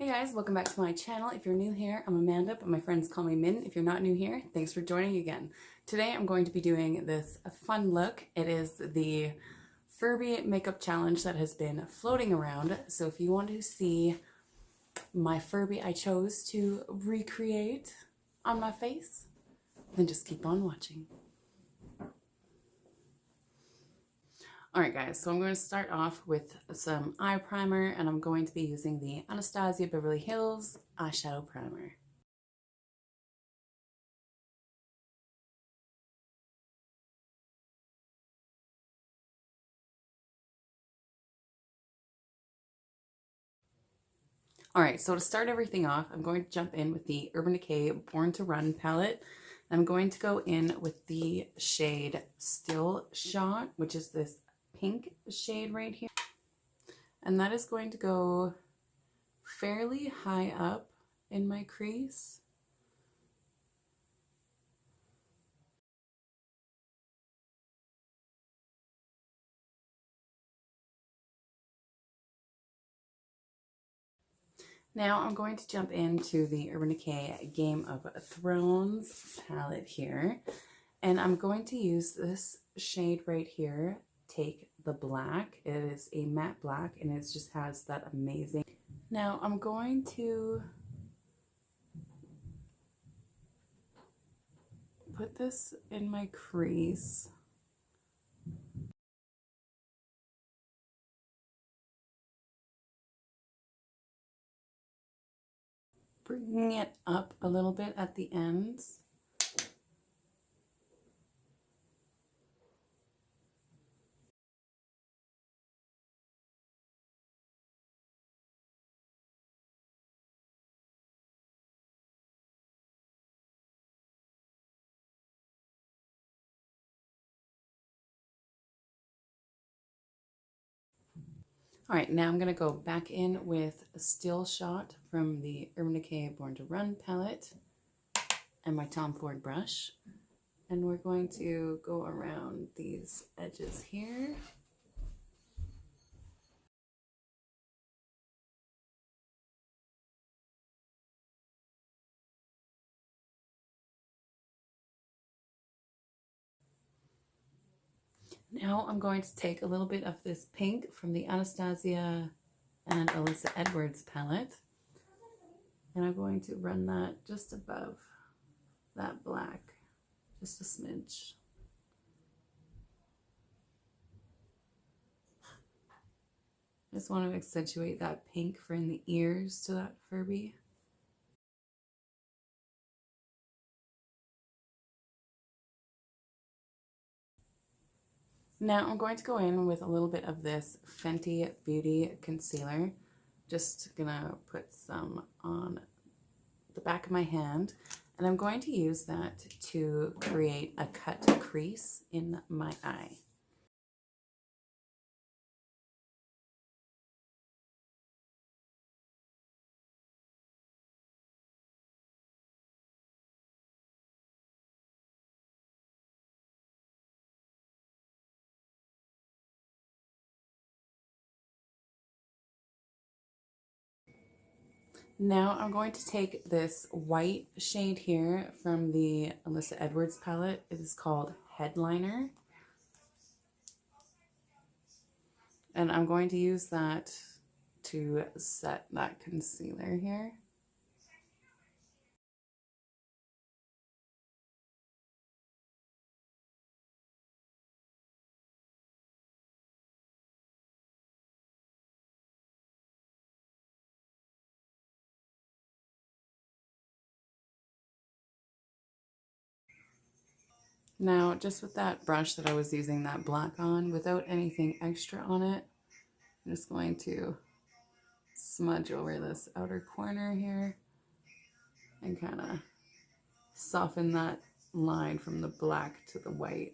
Hey guys, welcome back to my channel. If you're new here, I'm Amanda, but my friends call me Min. If you're not new here, thanks for joining again. Today I'm going to be doing this fun look. It is the Furby makeup challenge that has been floating around. So if you want to see my Furby I chose to recreate on my face, then just keep on watching. Alright guys, so I'm going to start off with some eye primer, and I'm going to be using the Anastasia Beverly Hills eyeshadow primer. Alright, so to start everything off, I'm going to jump in with the Urban Decay Born to Run palette. I'm going to go in with the shade Still Shot, which is this pink shade right here. And that is going to go fairly high up in my crease. Now I'm going to jump into the Urban Decay Game of Thrones palette here. And I'm going to use this shade right here, Take the Black. It is a matte black and it just has that amazing. Now I'm going to put this in my crease. Bringing it up a little bit at the ends. All right, now I'm going to go back in with a Still Shot from the Urban Decay Born to Run palette and my Tom Ford brush. And we're going to go around these edges here. Now I'm going to take a little bit of this pink from the Anastasia and Alyssa Edwards palette, and I'm going to run that just above that black, just a smidge. I just want to accentuate that pink for in the ears to that Furby. Now I'm going to go in with a little bit of this Fenty Beauty concealer. Just gonna put some on the back of my hand, and I'm going to use that to create a cut crease in my eye. Now I'm going to take this white shade here from the Alyssa Edwards palette. It is called Headliner. And I'm going to use that to set that concealer here. Now, just with that brush that I was using that black on, without anything extra on it, I'm just going to smudge over this outer corner here and kind of soften that line from the black to the white.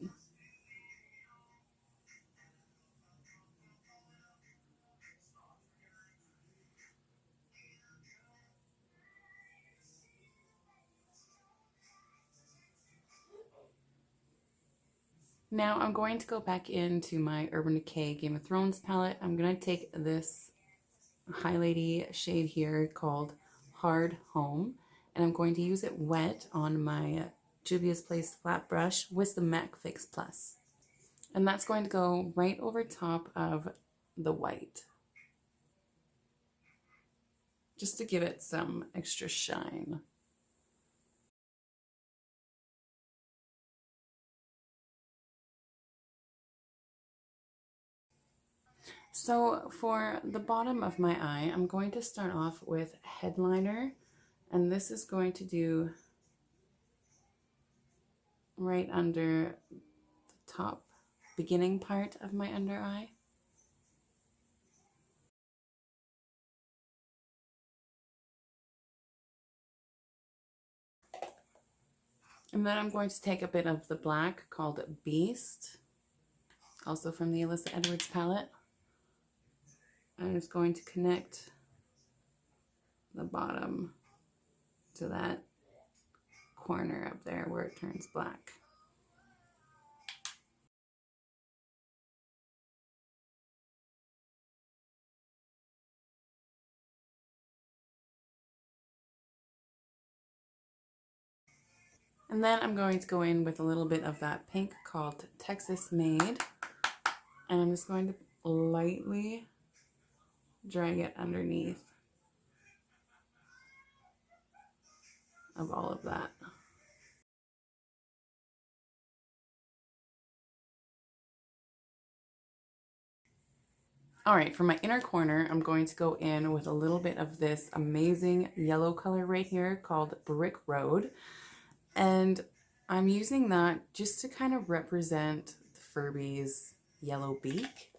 Now I'm going to go back into my Urban Decay Game of Thrones palette. I'm going to take this highlighty shade here called Hard Home, and I'm going to use it wet on my Juvia's Place flat brush with the MAC Fix Plus. And that's going to go right over top of the white, just to give it some extra shine. So for the bottom of my eye, I'm going to start off with headliner, and this is going to do right under the top beginning part of my under eye. And then I'm going to take a bit of the black called Beast, also from the Alyssa Edwards palette. I'm just going to connect the bottom to that corner up there where it turns black. And then I'm going to go in with a little bit of that pink called Texas Made, and I'm just going to lightly drag it underneath of all of that. All right, for my inner corner, I'm going to go in with a little bit of this amazing yellow color right here called Brick Road. And I'm using that just to kind of represent the Furby's yellow beak.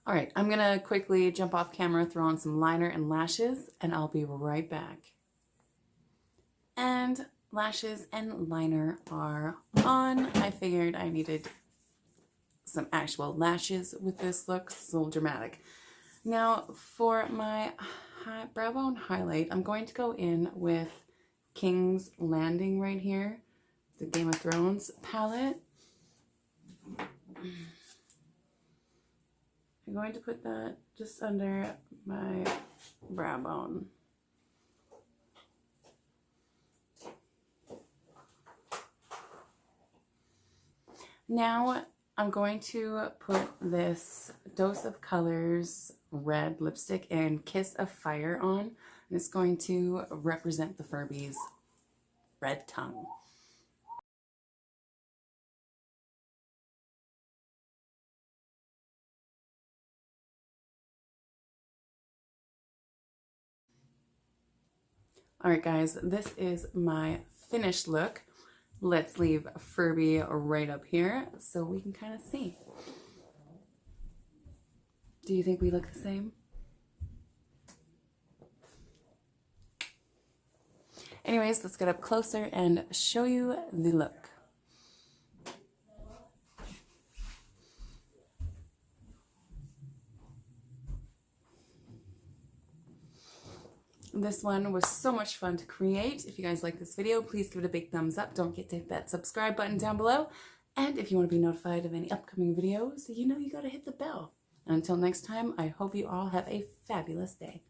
All right, I'm gonna quickly jump off camera, throw on some liner and lashes, and I'll be right back. And lashes and liner are on. I figured I needed some actual lashes with this look. It's a little dramatic. Now for my brow bone highlight, I'm going to go in with King's Landing right here, the Game of Thrones palette. I'm going to put that just under my brow bone. Now I'm going to put this Dose of Colors red lipstick and Kiss of Fire on, and it's going to represent the Furby's red tongue. All right, guys, this is my finished look. Let's leave Furby right up here so we can kind of see. Do you think we look the same? Anyways, let's get up closer and show you the look. This one was so much fun to create. If you guys like this video, please give it a big thumbs up. Don't forget to hit that subscribe button down below. And if you want to be notified of any upcoming videos, you know you got to hit the bell. And until next time, I hope you all have a fabulous day.